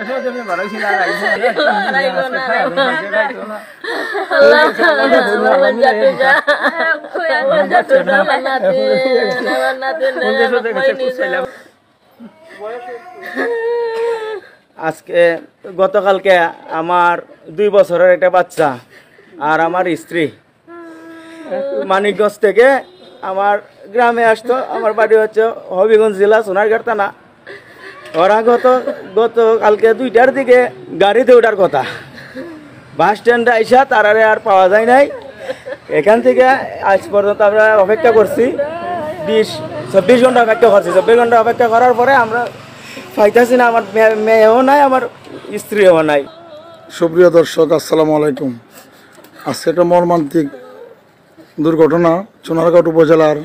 আজকে গতকালকে আমার 2 বছরের একটা বাচ্চা আর আমার স্ত্রী মানিকগঞ্জ থেকে আমার গ্রামে আসতো। আমার বাড়ি হচ্ছে হবিগঞ্জ জেলা সোনারঘাট থানা। ওরা গতকালকে 2টার দিকে গাড়িতে ওঠার কথা, বাস স্ট্যান্ডে আইসা তারারে আর পাওয়া যায় নাই। এখান থেকে আজ পর্যন্ত আমরা অপেক্ষা করছি 24 ঘন্টা অপেক্ষা করছি। 24 ঘন্টা অপেক্ষা করার পরে আমরা পাইতেছি না। আমার মেয়েও নাই, আমার স্ত্রীও নাই। সুপ্রিয় দর্শক, আসসালামু আলাইকুম। আজকে একটা মর্মান্তিক দুর্ঘটনা সোনারঘাট উপজেলার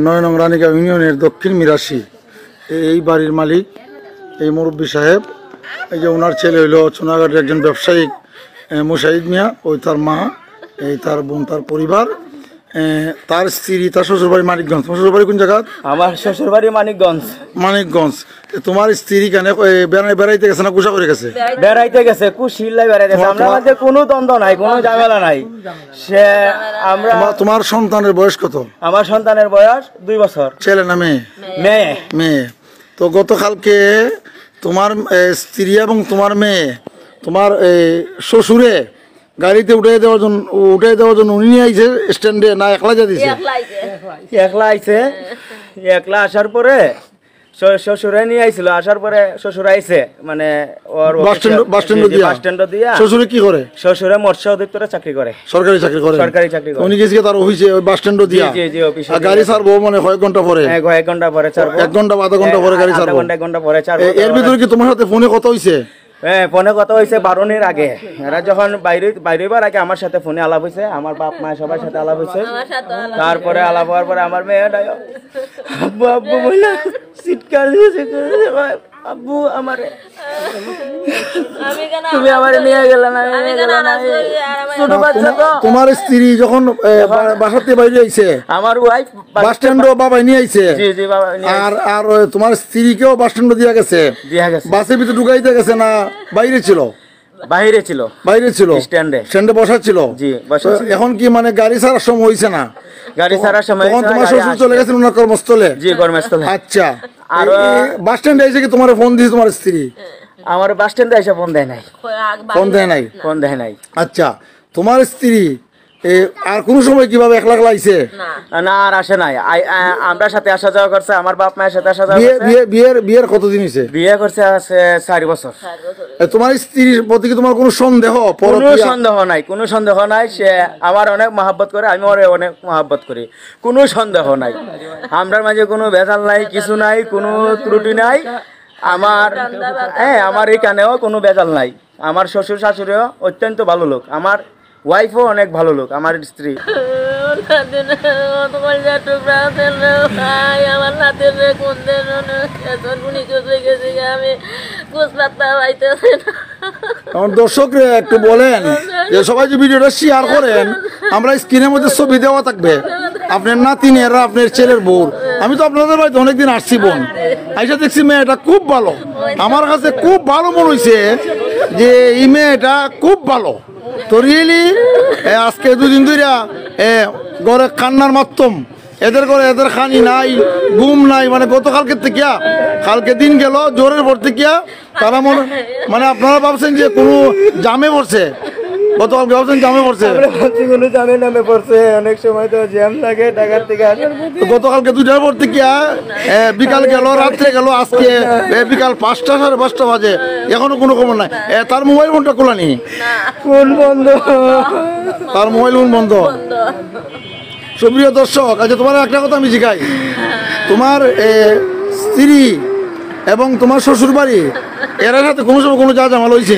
9 নং রানীগা ইউনিয়নের দক্ষিণ মিরাশি। এই বাড়ির মালিক এই মুরব্বী সাহেব, এই যে ওনার ছেলে হইল সোনারঘাটের একজন ব্যবসায়িক মুশাহিদ মিয়া, ওই তার মা, এই তার বোন, তার পরিবার, তার স্ত্রী, তার শ্বশুরবাড়ি মানিকগঞ্জ। তোমার শ্বশুরবাড়ি কোন জায়গা? আমার শ্বশুরবাড়ি মানিকগঞ্জ। মানিকগঞ্জ। তোমার স্ত্রী কেন বেড়াইতে গেছে না কুশা করে গেছে? বেড়াইতে গেছে, কুশিল্লায় বেড়াইতে গেছে। আমরা মধ্যে কোনো দ্বন্দ্ব নাই, কোনো ঝামেলা নাই। সে আমরা তোমার সন্তানের বয়স কত? আমার সন্তানের বয়স 2 বছর। ছেলে না মেয়ে? মেয়ে। মেয়ে। তো গতকালকে তোমার স্ত্রী এবং তোমার মেয়ে, তোমার শ্বশুরে গাড়িতে উঠে দেওয়ার জন্য উনি নিয়ে আইছে স্ট্যান্ডে, না একলা যা দিছে? একলা আইছে। একলা আসার পরে শ্বশুরে নিয়ে আইছিল। আসার পরে শ্বশুর আইছে, মানে ওর বাস স্ট্যান্ড দিয়া। শ্বশুরে কি করে? শ্বশুরে মৎস্য অধিদপ্তরে চাকরি করে। সরকারি চাকরি করে? সরকারি চাকরি করে। উনি গেছে তার অফিসে, ওই বাস স্ট্যান্ড দিয়া। জি জি অফিসে। গাড়ি ছাড়বো মানে কয়েক ঘন্টা পরে? হ্যাঁ, কয়েক ঘন্টা পরে ছাড়বো। 1 ঘন্টা বা আধা ঘন্টা পরে গাড়ি ছাড়বো? 1 ঘন্টা পরে ছাড়বো। এর ভিতরে কি তোমার সাথে ফোনে কথা হইছে? হ্যাঁ, ফোনে কথা হয়েছে 12টার আগে। এরা যখন বাইরেবার আগে আমার সাথে ফোনে আলাপ হয়েছে, আমার বাপ মা সবার সাথে আলাপ হয়েছে। তারপরে আলাপ হওয়ার পরে আমার মেয়ে আব্বু আব্বু বললাম, চিৎকার দিয়েছে, আব্বু আমারে তুমি আমারে নিয়ে গেলে না। ছোট বাচ্চা তো। তোমার স্ত্রী যখন বাসাতে বাইরে আইছে, আমার ওয়াইফ বাস স্ট্যান্ড বাবাই নিয়ে আইছে। জি জি বাবা। আর তোমার স্ত্রীকেও বাস স্ট্যান্ড দিয়া গেছে? বাসের ভিতরে ঢুকাইতে গেছে না বাইরে ছিল? বাইরে ছিল স্ট্যান্ডে বসা ছিল। জি, এখন কি মানে গাড়ি ছাড়ার সময় হইছে না? গাড়ি ছাড়ার সময় তখন তোমার শ্বশুর চলে গেছেন ওনার কর্মস্থলে? জি, কর্মস্থলে। আচ্ছা, আর বাস স্ট্যান্ডে এসে কি তোমার ফোন দিয়েছে তোমার স্ত্রী? আমার বাস স্ট্যান্ডে এসে ফোন দেয় নাই। ফোন দেয় নাই। আচ্ছা, তোমার স্ত্রী আর কোন সময় কিভাবে একলা একলা আইছে? না, আর আসে নাই। আমরা সাথে আসা যাওয়া করছে, আমার বাপ মায়ের সাথে আসা যাওয়া করছে। বিয়ের কতদিন হইছে? বিয়ে করছে আছে 4 বছর। তোমার স্ত্রীর প্রতি কি তোমার কোনো সন্দেহ? কোনো সন্দেহ নাই। সে আমার অনেক মহব্বত করে, আমি ওরে অনেক মহব্বত করি। কোনো সন্দেহ নাই। আমরার মাঝে কোনো ভেজাল নাই, কিছু নাই, কোনো ত্রুটি নাই। আমার এখানেও কোনো ভেজাল নাই। আমার শ্বশুর শাশুড়িও অত্যন্ত ভালো লোক, আমার ওয়াইফও অনেক ভালো লোক, আমার স্ত্রী। দর্শকরা একটু বলেন যে সবাই যে ভিডিওটা শেয়ার করেন, আমরা স্ক্রিনের মধ্যে ছবি দেওয়া থাকবে আপনার নাতিনেরা, আপনার ছেলের বউ। আমি তো আপনাদের বাড়িতে অনেকদিন আসছি বোন, আইসা দেখছি মেয়েটা খুব ভালো। আমার কাছে খুব ভালো মনে হয়েছে যে এই মেয়েটা খুব ভালো। তো রিয়েলি আজকে 2 দিন ধরে ঘরে কান্নার মাধ্যম, এদের ঘরে এদের খানি নাই, ঘুম নাই। মানে গতকালকে থেকে কালকে দিন গেল জ্বরের পর থেকে তারা মানে আপনারা ভাবছেন যে কোনো জামে পড়ছে। গতকালকে ভাবছেন জামে পড়ছে? কোনো জামে নামে পড়ছে। অনেক সময় তো জ্যাম লাগে ঢাকার থেকে। গতকালকে 2টার পর থেকে বিকাল গেল, রাত্রে গেল, আজকে বিকাল 5টা 5:30 বাজে, এখনো কোনো খবর নাই। তার মোবাইল ফোনটা খোলা নি? ফোন বন্ধ। তার মোবাইল ফোন বন্ধ। সুপ্রিয় দর্শক, আচ্ছা তোমার একটা কথা আমি জিজ্ঞাই, তোমার স্ত্রী এবং তোমার শ্বশুর বাড়ি এর সাথে কোনো সময় কোনো ঝামেলা হয়েছে?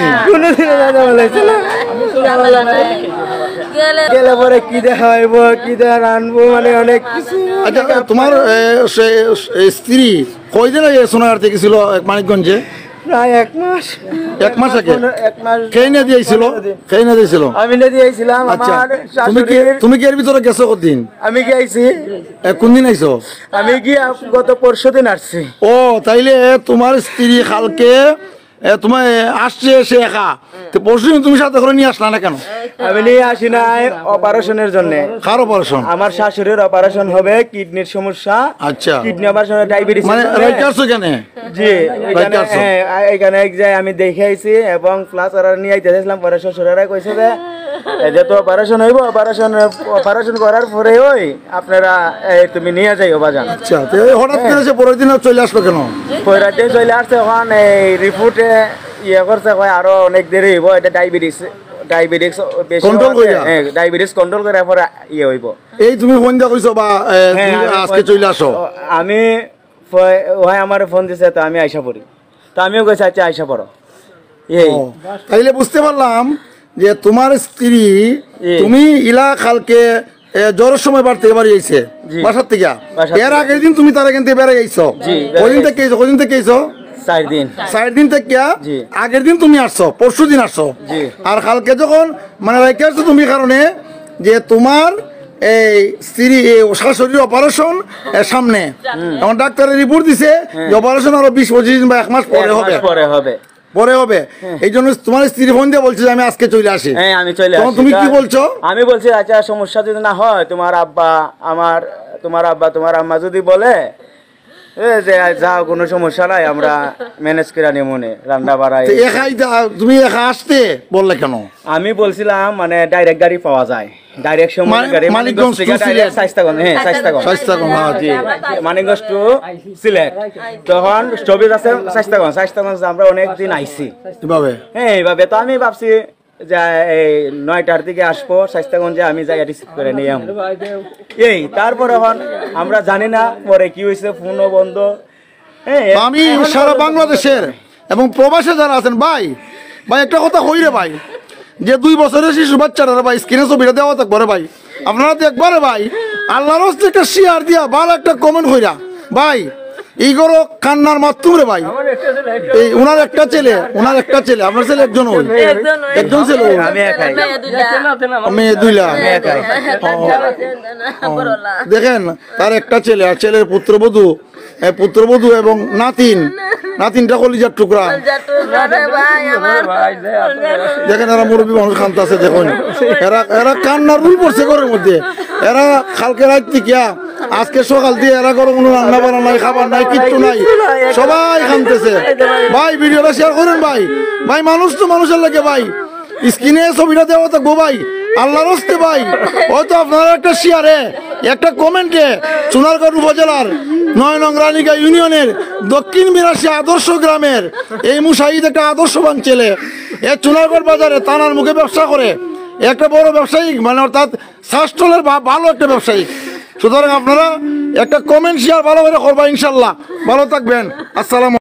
গেলে পরে কি দেখা হইব, কি দেখা রানবো, মানে অনেক কিছু। আচ্ছা, তোমার স্ত্রী কয়দিন আগে সোনারঘাট থেকে ছিল মানিকগঞ্জে? প্রায় 1 মাস। 1 মাস আগে? 1 মাস। খেয়ে নিয়ে দিয়েছিল? আমি নিয়ে দিয়েছিলাম। আচ্ছা, তুমি কি এর ভিতরে গেছো কতদিন? আমি কি আইছি? কোন দিন আইছো? আমি কি গত পরশুদিন আসছি। ও, তাইলে তোমার স্ত্রী কালকে তোমার আসছে সে একা, তো পরশু দিন তুমি সাথে করে নিয়ে আসলা না কেন? আমি নিয়ে আসি নাই অপারেশনের জন্য। কার অপারেশন? আমার শাশুড়ির অপারেশন হবে, কিডনির সমস্যা। আচ্ছা, কিডনি অপারেশন, ডায়াবেটিস। মানে রাইটারছো কেন? জি, এখানে এক জায়গায় আমি দেখে আইছি এবং প্লাস ওরা নিয়ে আইতেছিলাম, পরে শ্বশুরেরা কইছে যে যেহেতু অপারেশন হইব, অপারেশন করার পরে ওই আপনারা তুমি নিয়ে যাইও বাজান। আচ্ছা, তো হঠাৎ করে সে পরের দিন চলে আসলো কেন? পয়রাতে চলে আসছে, এখন এই রিপোর্টে ইয়ে করছে, কয় আরো অনেক দেরি হইব, এটা ডায়াবেটিস বেশি কন্ট্রোল করে, ডায়াবেটিস কন্ট্রোল করে পরে ইয়ে হইব। এই তুমি ফোন দিয়া কইছো বা আজকে চলে আসো? আমি ওই আমার ফোন দিছে, তো আমি আইসা পড়ি, তো আমিও কইছি আচ্ছা আইসা পড়ো। এই তাইলে বুঝতে পারলাম যে তোমার স্ত্রী, তুমি ইলা কালকে জ্বরের সময় বাড়ি থেকে বাড়ি আইছে, বাসার থেকে। এর আগের দিন তুমি তার এখান থেকে বেড়ে আইছো, কদিন থেকে আইছো? কদিন থেকে আইছো? 4 দিন। 4 দিন থেকে আগের দিন তুমি আসছো, পরশু দিন আসছো। আর কালকে যখন মানে রেখে আসছো তুমি, কারণে যে তোমার এই স্ত্রী শাশুড়ির অপারেশন সামনে, এখন ডাক্তারের রিপোর্ট দিছে যে অপারেশন আরো 20-25 দিন বা 1 মাস পরে হবে, পরে হবে। এই জন্য তোমার স্ত্রী ফোন দিয়ে বলছে যে আমি আজকে চলে আসি। হ্যাঁ, আমি চলে আসি। তুমি কি বলছো? আমি বলছি আচ্ছা সমস্যা যদি না হয়, তোমার আব্বা তোমার আম্মা যদি বলে যে যা কোনো সমস্যা নাই, আমরা ম্যানেজ করে নিয়ে মনে রান্না বাড়াই। তুমি একা আসতে বললে কেন? আমি বলছিলাম মানে ডাইরেক্ট গাড়ি পাওয়া যায়, ডাইরেক্ট গাড়ি মানিকগঞ্জ থেকে ডাইরেক্ট শাইস্তাগঞ্জ। হ্যাঁ, মানিকগঞ্জ টু সিলেট। তখন স্টপেজ আছে শাইস্তাগঞ্জ আমরা অনেকদিন আইছি এভাবে। হ্যাঁ, এইভাবে। তো আমি ভাবছি যে এই 9টার দিকে আসবো শাইস্তাগঞ্জে, আমি জায়গা রিসিভ করে নিয়ে আসবো। এই তারপর এখন আমরা জানি না পরে কি হয়েছে, ফোনও বন্ধ। আমি সারা বাংলাদেশের এবং প্রবাসে যারা আছেন ভাই একটা কথা কই রে ভাই, যে 2 বছরের শিশু বাচ্চারা ভাই স্ক্রিনে ছবিটা দেওয়া থাকবো রে ভাই, আপনারা দেখবারে ভাই আল্লাহর হস্তে একটা শেয়ার দিয়া ভালো একটা কমেন্ট কইরা ভাই, এই করো কান্নার মাধ্যম রে ভাই। এই ওনার একটা ছেলে, আপনার ছেলে একজন, একজন ছেলে, মেয়ে 2 লাখ। দেখেন তার একটা ছেলে, আর ছেলের পুত্রবধূ এবং নাতিনটা কলিজার টুকরা। দেখেন এরা মুরব্বী মানুষ কান্দতে আছে, দেখুন এরা কান্নার রুল পড়ছে ঘরের মধ্যে। এরা কালকে রাত থেকে আজকে সকাল দিয়ে এরা করে কোনো রান্না বান্না নাই, খাবার নাই, কিচ্ছু নাই, সবাই কান্দতেছে। ভাই ভিডিওটা শেয়ার করেন ভাই মানুষ তো মানুষের লাগে ভাই, স্ক্রিনে ছবিটা দেওয়া থাকবো ভাই, আল্লাহর হস্তে ভাই। হয়তো আপনারা একটা শেয়ারে, একটা কমেন্টে সোনারগঞ্জ উপজেলার 9 নং রানীগা ইউনিয়নের দক্ষিণ মিরাশি আদর্শ গ্রামের এই মুশাহিদ একটা আদর্শবান ছেলে, সোনারগঞ্জ বাজারে থানার মুখে ব্যবসা করে, একটা বড় ব্যবসায়িক, মানে অর্থাৎ শাস্ত্রের ভালো একটা ব্যবসায়িক। সুতরাং আপনারা একটা কমেন্ট শেয়ার ভালো করে করবা, ইনশাল্লাহ ভালো থাকবেন। আসসালাম।